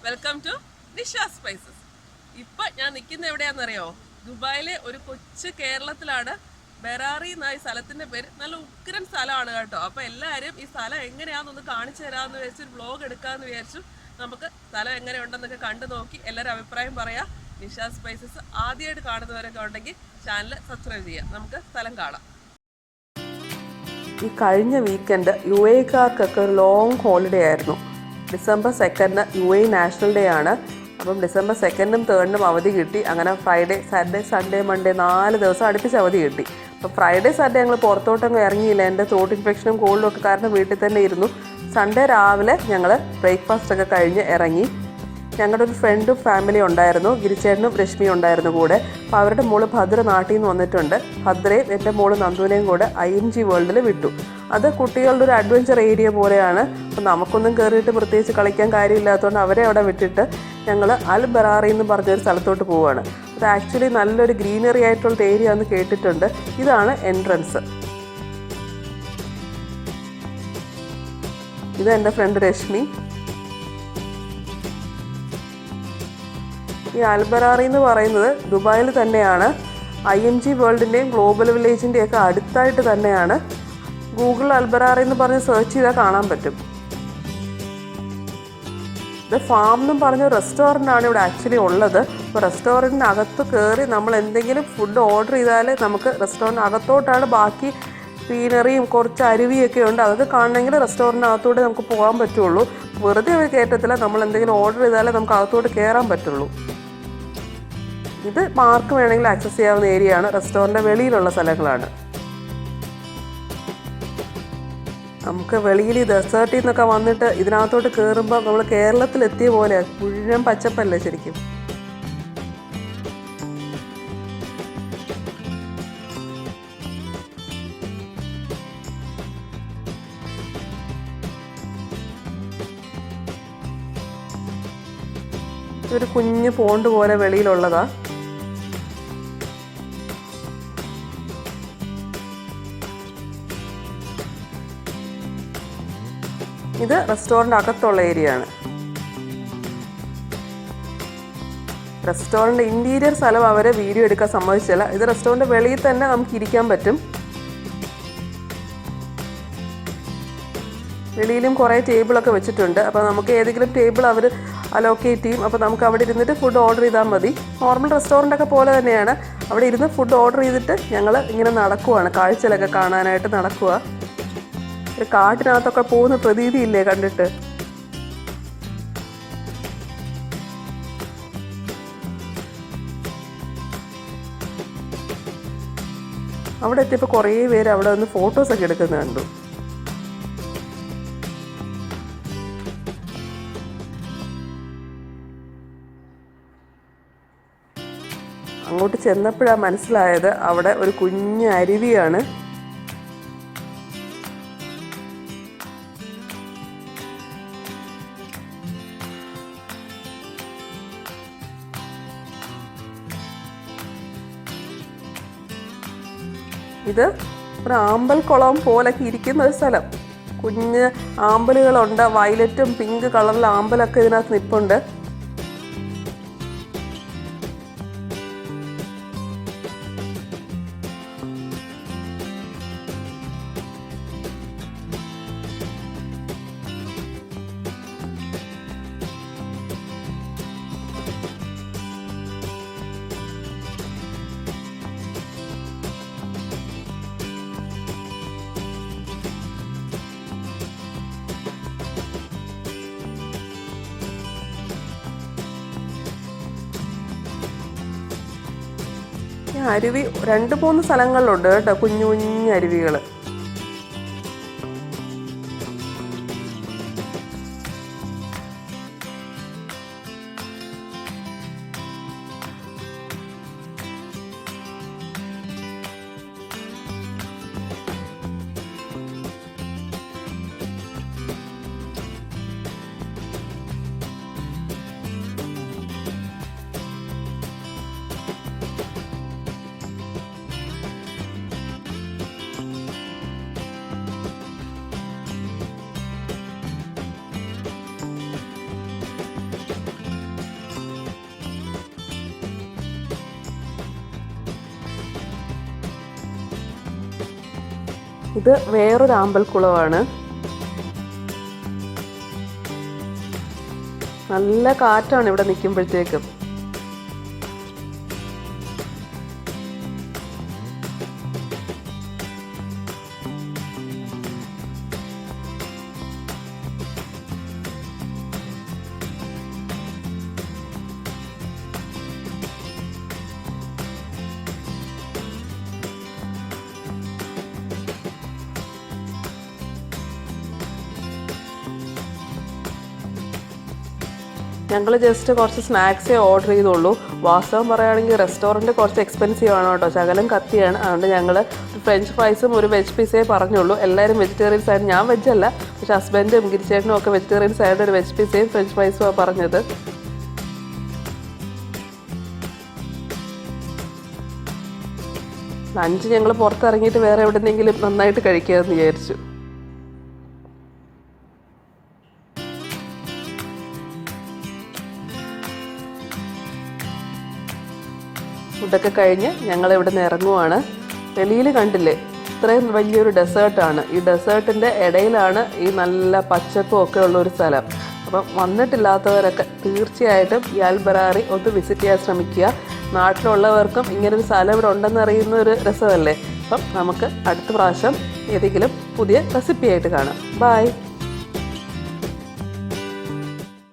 Welcome to Nisha spices. ഇപ്പം ഞാൻ നിൽക്കുന്ന എവിടെയാണെന്നറിയോ? ദുബായിലെ ഒരു കൊച്ചു കേരളത്തിലാണ്. ബെറാറി എന്നായി സ്ഥലത്തിൻ്റെ പേര്. നല്ല ഉഗ്രൻ സ്ഥലമാണ് കേട്ടോ. അപ്പോൾ എല്ലാവരും ഈ സ്ഥലം എങ്ങനെയാണെന്നൊന്ന് കാണിച്ചു തരാമെന്ന് വിചാരിച്ചു ഒരു വ്ലോഗ് എടുക്കാമെന്ന് വിചാരിച്ചു. നമുക്ക് സ്ഥലം എങ്ങനെയുണ്ടെന്നൊക്കെ കണ്ടു നോക്കി എല്ലാവരും അഭിപ്രായം പറയാം. നിഷ സ്പൈസസ് ആദ്യമായിട്ട് കാണുന്നവരൊക്കെ ഉണ്ടെങ്കിൽ ചാനൽ സബ്സ്ക്രൈബ് ചെയ്യാം. നമുക്ക് സ്ഥലം കാണാം. ഈ കഴിഞ്ഞ വീക്കെൻഡ് UAE-കാർക്കൊക്കെ ഒരു ലോങ് ഹോളിഡേ ആയിരുന്നു. December 2 UAE നാഷണൽ ഡേ ആണ്. അപ്പം December 2 3 അവധി കിട്ടി. അങ്ങനെ ഫ്രൈഡേ, സാറ്റർഡേ, സൺഡേ, മൺഡേ 4 ദിവസം അടുപ്പിച്ച് അവധി കിട്ടി. അപ്പോൾ ഫ്രൈഡേ, സാറ്റർഡേ ഞങ്ങൾ പുറത്തോട്ടൊന്നും ഇറങ്ങിയില്ല. എൻ്റെ ത്രോട്ട് ഇൻഫെക്ഷനും കോൾഡും ഒക്കെ കാരണം വീട്ടിൽ തന്നെ ഇരുന്നു. സൺഡേ രാവിലെ ഞങ്ങൾ ബ്രേക്ക്ഫാസ്റ്റൊക്കെ കഴിഞ്ഞ് ഇറങ്ങി. ഞങ്ങളുടെ ഒരു ഫ്രണ്ടും ഫാമിലിയും ഉണ്ടായിരുന്നു. ഗിരിച്ചേട്ടനും രശ്മിയും ഉണ്ടായിരുന്നു കൂടെ. അപ്പോൾ അവരുടെ മോള് ഭദ്ര നാട്ടിൽ നിന്ന് വന്നിട്ടുണ്ട്. ഭദ്രയും എൻ്റെ മോള് നന്ദുവിനെയും കൂടെ IMG വേൾഡിൽ വിട്ടു. അത് കുട്ടികളുടെ ഒരു അഡ്വഞ്ചർ ഏരിയ പോലെയാണ്. അപ്പോൾ നമുക്കൊന്നും കയറിയിട്ട് പ്രത്യേകിച്ച് കളിക്കാൻ കാര്യമില്ലാത്തതുകൊണ്ട് അവരെ അവിടെ വിട്ടിട്ട് ഞങ്ങൾ അൽ ബറാറി എന്ന് പറഞ്ഞൊരു സ്ഥലത്തോട്ട് പോവുകയാണ്. അത് ആക്ച്വലി നല്ലൊരു ഗ്രീനറി ആയിട്ടുള്ള ഏരിയ എന്ന് കേട്ടിട്ടുണ്ട്. ഇതാണ് എൻട്രൻസ്. ഇത് എൻ്റെ ഫ്രണ്ട് രശ്മി. ഈ അൽബറാറി എന്ന് പറയുന്നത് ദുബായിൽ തന്നെയാണ്. IMG വേൾഡിൻ്റെയും ഗ്ലോബൽ വില്ലേജിൻ്റെയും ഒക്കെ അടുത്തായിട്ട് തന്നെയാണ്. ഗൂഗിൾ അൽബറാറി എന്ന് പറഞ്ഞ് സെർച്ച് ചെയ്താൽ കാണാൻ പറ്റും. ഇത് ഫാം എന്നും പറഞ്ഞ റെസ്റ്റോറൻ്റാണ് ഇവിടെ ആക്ച്വലി ഉള്ളത്. അപ്പോൾ റെസ്റ്റോറൻറ്റിനകത്ത് കയറി നമ്മൾ എന്തെങ്കിലും ഫുഡ് ഓർഡർ ചെയ്താൽ നമുക്ക് റെസ്റ്റോറൻറ്റ് അകത്തോട്ടാണ് ബാക്കി ഗ്രീനറിയും കുറച്ച് അരുവിയൊക്കെ ഉണ്ട്. അതൊക്കെ കാണണമെങ്കിൽ റെസ്റ്റോറൻറ്റിനകത്തോട്ട് നമുക്ക് പോകാൻ പറ്റുള്ളൂ. വെറുതെ ഒരു കയറ്റത്തില്ല. നമ്മൾ എന്തെങ്കിലും ഓർഡർ ചെയ്താലേ നമുക്ക് അകത്തോട്ട് കയറാൻ പറ്റുള്ളൂ. ഇത് മാർക്ക് വേണമെങ്കിൽ ആക്സസ് ചെയ്യാവുന്ന ഏരിയ ആണ്. റെസ്റ്റോറൻറ്റ് വെളിയിലുള്ള സ്ഥലങ്ങളാണ്. നമുക്ക് വെളിയിൽ ഈ ഡെസേർട്ടിൽ നിന്നൊക്കെ വന്നിട്ട് ഇതിനകത്തോട്ട് കയറുമ്പോൾ നമ്മൾ കേരളത്തിലെത്തിയ പോലെ മുഴുവൻ പച്ചപ്പല്ലേ ശരിക്കും. ഒരു കുഞ്ഞു പോണ്ട് പോലെ വെളിയിലുള്ളതാ. ഇത് റെസ്റ്റോറൻറ്റ് അകത്തുള്ള ഏരിയ ആണ്. റെസ്റ്റോറൻറ്റ് ഇൻറ്റീരിയർ സ്ഥലം അവരെ വീഡിയോ എടുക്കാൻ സമ്മതിച്ചില്ല. ഇത് റെസ്റ്റോറൻറ്റ് വെളിയിൽ തന്നെ നമുക്ക് ഇരിക്കാൻ പറ്റും. വെളിയിലും കുറേ ടേബിളൊക്കെ വെച്ചിട്ടുണ്ട്. അപ്പോൾ നമുക്ക് ഏതെങ്കിലും ടേബിൾ അവർ അലോക്കേറ്റ് ചെയ്യും. അപ്പോൾ നമുക്ക് അവിടെ ഇരുന്നിട്ട് ഫുഡ് ഓർഡർ ചെയ്താൽ മതി. നോർമൽ റെസ്റ്റോറൻറ്റൊക്കെ പോലെ തന്നെയാണ്. അവിടെ ഇരുന്ന് ഫുഡ് ഓർഡർ ചെയ്തിട്ട് ഞങ്ങൾ ഇങ്ങനെ നടക്കുവാണ്. കാഴ്ചകളൊക്കെ കാണാനായിട്ട് നടക്കുക. ഒരു കാട്ടിനകത്തൊക്കെ പോകുന്ന പ്രതീതിയില്ലേ കണ്ടിട്ട്. അവിടെ എത്തിയപ്പോൾ കുറേ പേര് അവിടെ വന്ന് ഫോട്ടോസൊക്കെ എടുക്കുന്നത് കണ്ടു. അങ്ങോട്ട് ചെന്നപ്പോഴാണ് മനസ്സിലായത് അവിടെ ഒരു കുഞ്ഞ് അരുവിയാണ്. ഇത് ഒരു ആമ്പൽ കുളം പോലൊക്കെ ഇരിക്കുന്ന ഒരു സ്ഥലം. കുഞ്ഞ് ആമ്പലുകളുണ്ട്. വയലറ്റും പിങ്ക് കളറിലെ ആമ്പലൊക്കെ ഇതിനകത്ത് നിൽപ്പുണ്ട്. അരുവി 2-3 സ്ഥലങ്ങളിലുണ്ട് കേട്ടോ, കുഞ്ഞു കുഞ്ഞു അരുവികൾ. ഇത് വേറൊരു അമ്പൽക്കുളമാണ്. നല്ല കാറ്റാണ് ഇവിടെ നിൽക്കുമ്പോഴത്തേക്കും. ഞങ്ങൾ ജസ്റ്റ് കുറച്ച് സ്നാക്സേ ഓർഡർ ചെയ്തുള്ളൂ. വാസ്തവം പറയുകയാണെങ്കിൽ റെസ്റ്റോറൻറ്റ് കുറച്ച് എക്സ്പെൻസീവ് ആണ് കേട്ടോ, ശകലം കത്തിയാണ്. അതുകൊണ്ട് ഞങ്ങൾ ഫ്രഞ്ച് ഫ്രൈസും ഒരു വെജ് പീസേ പറഞ്ഞുള്ളൂ. എല്ലാവരും വെജിറ്റേറിയൻസ് ആയിട്ട്, ഞാൻ വെജല്ല, പക്ഷേ ഹസ്ബൻഡും ഗിരിച്ചേട്ടനും ഒക്കെ വെജിറ്റേറിയൻസ് ആയിട്ട് ഒരു വെജ് പീസയും ഫ്രഞ്ച് ഫ്രൈസും പറഞ്ഞത്. ലഞ്ച് ഞങ്ങൾ പുറത്തിറങ്ങിയിട്ട് വേറെ എവിടെയെങ്കിലും നന്നായിട്ട് കഴിക്കാമെന്ന് വിചാരിച്ചു. ഫുഡൊക്കെ കഴിഞ്ഞ് ഞങ്ങൾ ഇവിടെ നിന്ന് ഇറങ്ങുവാണ്. വെളിയിൽ കണ്ടില്ലേ ഇത്രയും വലിയൊരു ഡെസേർട്ടാണ്. ഈ ഡെസേർട്ടിൻ്റെ ഇടയിലാണ് ഈ നല്ല പച്ചപ്പും ഒക്കെ ഉള്ളൊരു സ്ഥലം. അപ്പം വന്നിട്ടില്ലാത്തവരൊക്കെ തീർച്ചയായിട്ടും ഈ അൽബറാറി ഒന്ന് വിസിറ്റ് ചെയ്യാൻ ശ്രമിക്കുക. നാട്ടിലുള്ളവർക്കും ഇങ്ങനൊരു സ്ഥലം ഇവിടെ ഉണ്ടെന്ന് അറിയുന്ന ഒരു രസമല്ലേ. അപ്പം നമുക്ക് അടുത്ത പ്രാവശ്യം ഏതെങ്കിലും പുതിയ റെസിപ്പിയായിട്ട് കാണാം. ബൈ.